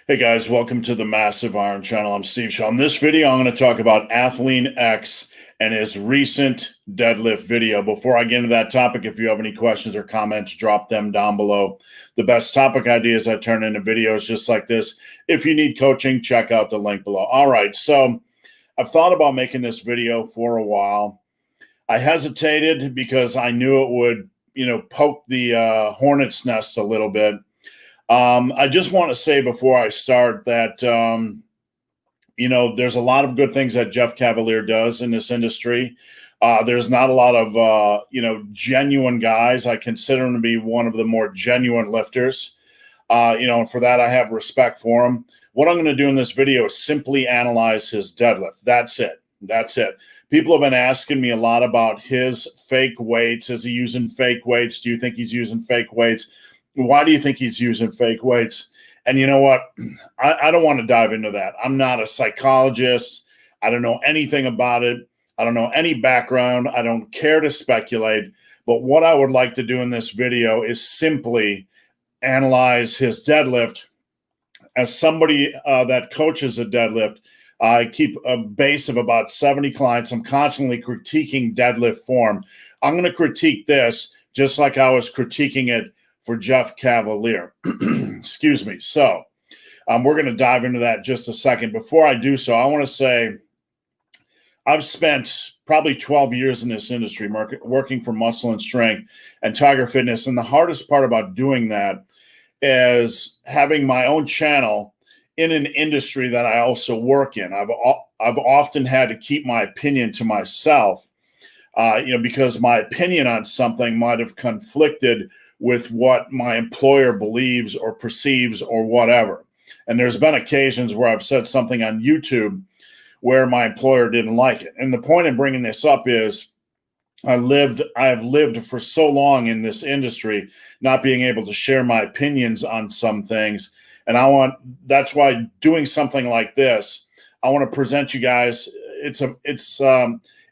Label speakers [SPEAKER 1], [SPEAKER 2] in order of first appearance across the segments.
[SPEAKER 1] Hey guys, welcome to the Massive Iron Channel. I'm Steve Shaw. In this video, I'm going to talk about ATHLEAN-X and his recent deadlift video. Before I get into that topic, if you have any questions or comments, drop them down below. The best topic ideas I turn into videos just like this. If you need coaching, check out the link below. All right, so I've thought about making this video for a while. I hesitated because I knew it would, poke the hornet's nest a little bit. I just want to say before I start that, there's a lot of good things that Jeff Cavaliere does in this industry. There's not a lot of, genuine guys. I consider him to be one of the more genuine lifters. And for that, I have respect for him. What I'm going to do in this video is simply analyze his deadlift. That's it. That's it. People have been asking me a lot about his fake weights. Is he using fake weights? Do you think he's using fake weights? Why do you think he's using fake weights? And you know what? I don't want to dive into that. I'm not a psychologist. I don't know anything about it. I don't know any background. I don't care to speculate. But what I would like to do in this video is simply analyze his deadlift. As somebody that coaches a deadlift, I keep a base of about 70 clients. I'm constantly critiquing deadlift form. I'm going to critique this just like I was critiquing it for Jeff Cavaliere. Excuse me. So we're going to dive into that in just a second. Before I do so, I want to say I've spent probably 12 years in this industry working for Muscle and Strength and Tiger Fitness. And the hardest part about doing that is having my own channel in an industry that I also work in. I've often had to keep my opinion to myself, because my opinion on something might have conflicted with what my employer believes or perceives or whatever. And there's been occasions where I've said something on YouTube where my employer didn't like it. And the point in bringing this up is I have lived for so long in this industry, not being able to share my opinions on some things. And that's why doing something like this, I want to present you guys.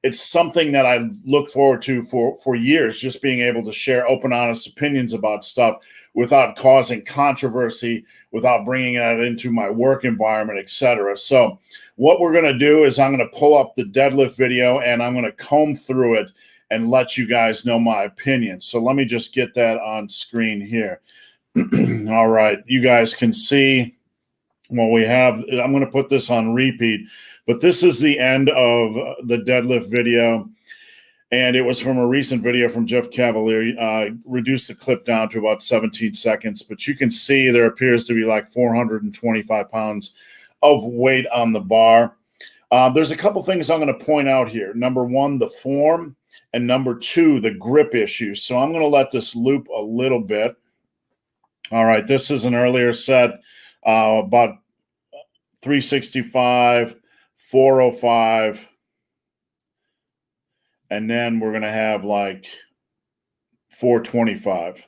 [SPEAKER 1] It's something that I look forward to for years, just being able to share open, honest opinions about stuff without causing controversy, without bringing it into my work environment, etc. So what we're going to do is I'm going to pull up the deadlift video and I'm going to comb through it and let you guys know my opinion. So let me just get that on screen here. All right, you guys can see what we have. I'm going to put this on repeat. But this is the end of the deadlift video, and it was from a recent video from Jeff Cavaliere. Reduced the clip down to about 17 seconds, but you can see there appears to be like 425 pounds of weight on the bar. There's a couple things I'm going to point out here. Number one, the form, and number two, the grip issue. So I'm going to let this loop a little bit. All right, this is an earlier set, about 365, 405, and then we're going to have like 425.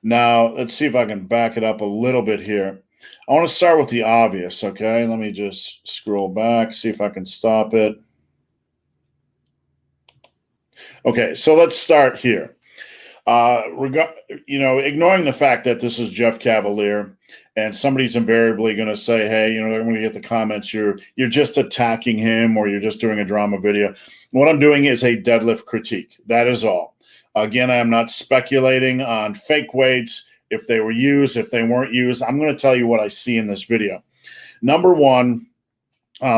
[SPEAKER 1] Now, let's see if I can back it up a little bit here. I want to start with the obvious, okay? Let me just scroll back, see if I can stop it. Okay, so let's start here. Ignoring the fact that this is Jeff Cavaliere, and somebody's invariably going to say, hey, they're going to get the comments, you're just attacking him or you're just doing a drama video. What I'm doing is a deadlift critique. That is all. Again, I am not speculating on fake weights, if they were used, if they weren't used. I'm going to tell you what I see in this video. Number one,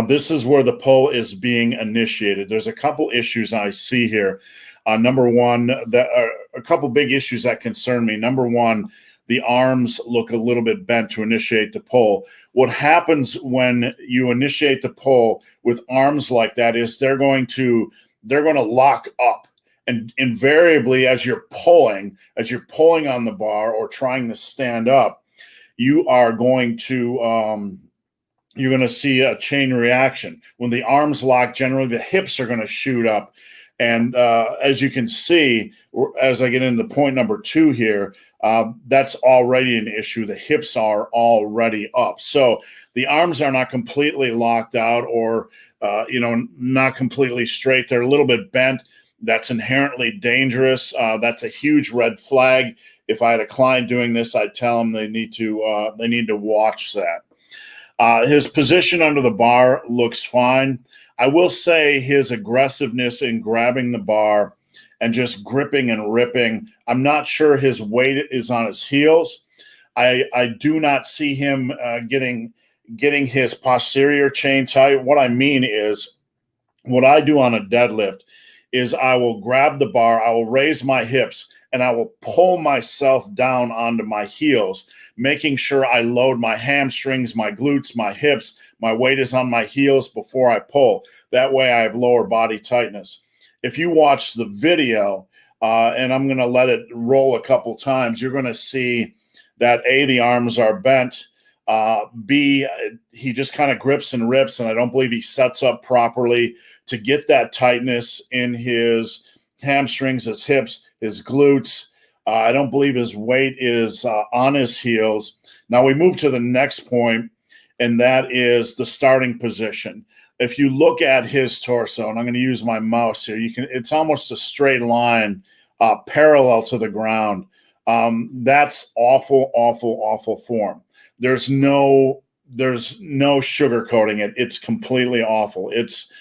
[SPEAKER 1] this is where the pull is being initiated. There's a couple issues I see here. Number one, a couple big issues that concern me. Number one, the arms look a little bit bent to initiate the pull. What happens when you initiate the pull with arms like that is they're going to lock up. And invariably, as you're pulling on the bar or trying to stand up, you are going to you're going to see a chain reaction. When the arms lock, generally the hips are going to shoot up. And as you can see, as I get into point number two here, that's already an issue. The hips are already up. So the arms are not completely locked out or, not completely straight. They're a little bit bent. That's inherently dangerous. That's a huge red flag. If I had a client doing this, I'd tell them they need to watch that. His position under the bar looks fine. I will say his aggressiveness in grabbing the bar and just gripping and ripping, I'm not sure his weight is on his heels. I do not see him getting his posterior chain tight. What I mean is, what I do on a deadlift is I will grab the bar, I will raise my hips, and I will pull myself down onto my heels, making sure I load my hamstrings, my glutes, my hips, my weight is on my heels before I pull. That way I have lower body tightness. If you watch the video, and I'm going to let it roll a couple times, you're going to see that A, the arms are bent, B, he just kind of grips and rips, and I don't believe he sets up properly to get that tightness in his hamstrings, his hips, his glutes. I don't believe his weight is on his heels. Now we move to the next point, and that is the starting position. If you look at his torso, and I'm going to use my mouse here, it's almost a straight line parallel to the ground. That's awful, awful, awful form. There's no sugarcoating it. It's completely awful. It's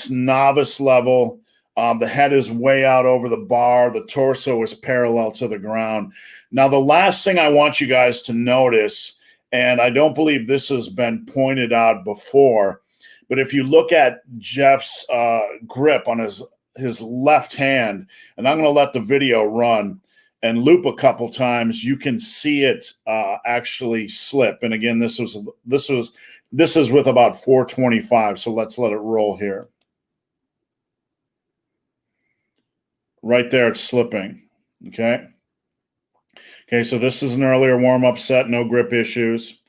[SPEAKER 1] novice level. The head is way out over the bar. The torso is parallel to the ground. Now, the last thing I want you guys to notice, and I don't believe this has been pointed out before, but if you look at Jeff's grip on his left hand, and I'm going to let the video run and loop a couple times, you can see it actually slip. And again, this is with about 425. So let's let it roll here. Right there, it's slipping. Okay. So this is an earlier warm-up set, no grip issues.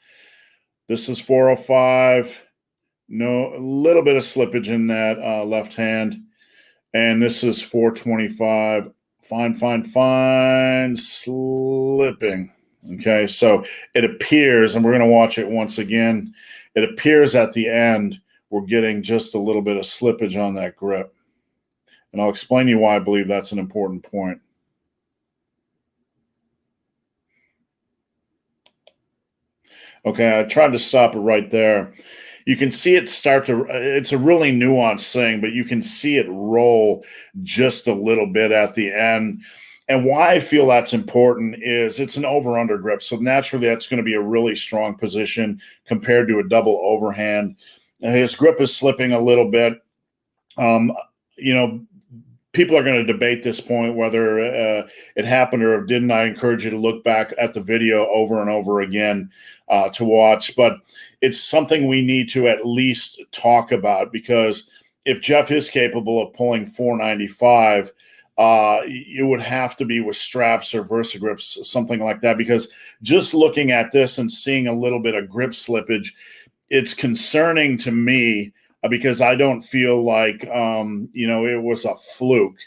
[SPEAKER 1] This is 405. No, a little bit of slippage in that left hand. And this is 425. Fine, slipping. Okay, so it appears, and we're going to watch it once again, it appears at the end we're getting just a little bit of slippage on that grip. And I'll explain to you why I believe that's an important point. Okay, I tried to stop it right there. You can see it start to, it's a really nuanced thing, but you can see it roll just a little bit at the end. And why I feel that's important is it's an over-under grip. So naturally, that's going to be a really strong position compared to a double overhand. His grip is slipping a little bit. People are going to debate this point, whether it happened or didn't. I encourage you to look back at the video over and over again to watch. But it's something we need to at least talk about, because if Jeff is capable of pulling 495, it would have to be with straps or VersaGrips, something like that, because just looking at this and seeing a little bit of grip slippage, it's concerning to me, because I don't feel like, it was a fluke.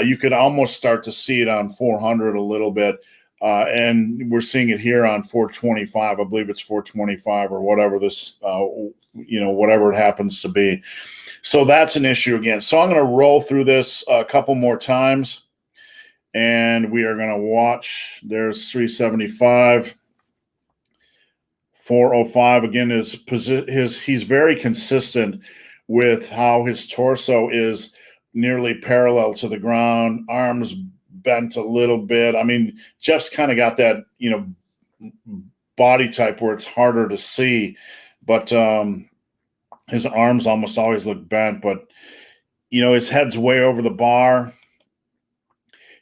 [SPEAKER 1] You could almost start to see it on 400 a little bit. And we're seeing it here on 425. I believe it's 425 or whatever this, whatever it happens to be. So that's an issue again. So I'm going to roll through this a couple more times, and we are going to watch. There's 375. 405 again he's very consistent with how his torso is nearly parallel to the ground, arms bent a little bit. I mean, Jeff's kind of got that, body type where it's harder to see, but his arms almost always look bent, but his head's way over the bar.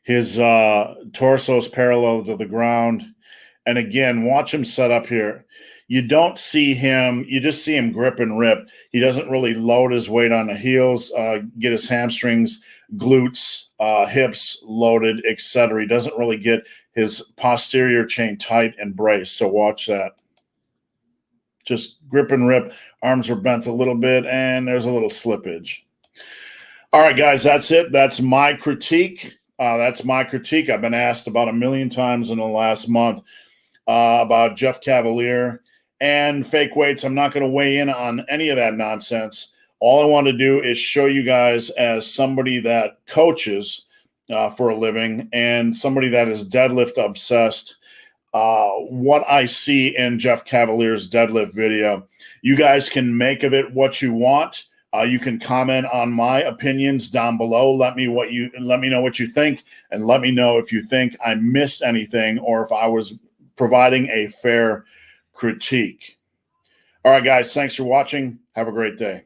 [SPEAKER 1] His torso is parallel to the ground. And again, watch him set up here. You don't see him, you just see him grip and rip. He doesn't really load his weight on the heels, get his hamstrings, glutes, hips loaded, etc. He doesn't really get his posterior chain tight and braced. So watch that. Just grip and rip. Arms are bent a little bit, and there's a little slippage. All right, guys, that's it. That's my critique. I've been asked about 1 million times in the last month about Jeff Cavalier and fake weights. I'm not going to weigh in on any of that nonsense. All I want to do is show you guys, as somebody that coaches for a living and somebody that is deadlift obsessed, what I see in Jeff Cavalier's deadlift video. You guys can make of it what you want. You can comment on my opinions down below. Let me know what you think, and let me know if you think I missed anything or if I was providing a fair critique. All right, guys, thanks for watching. Have a great day.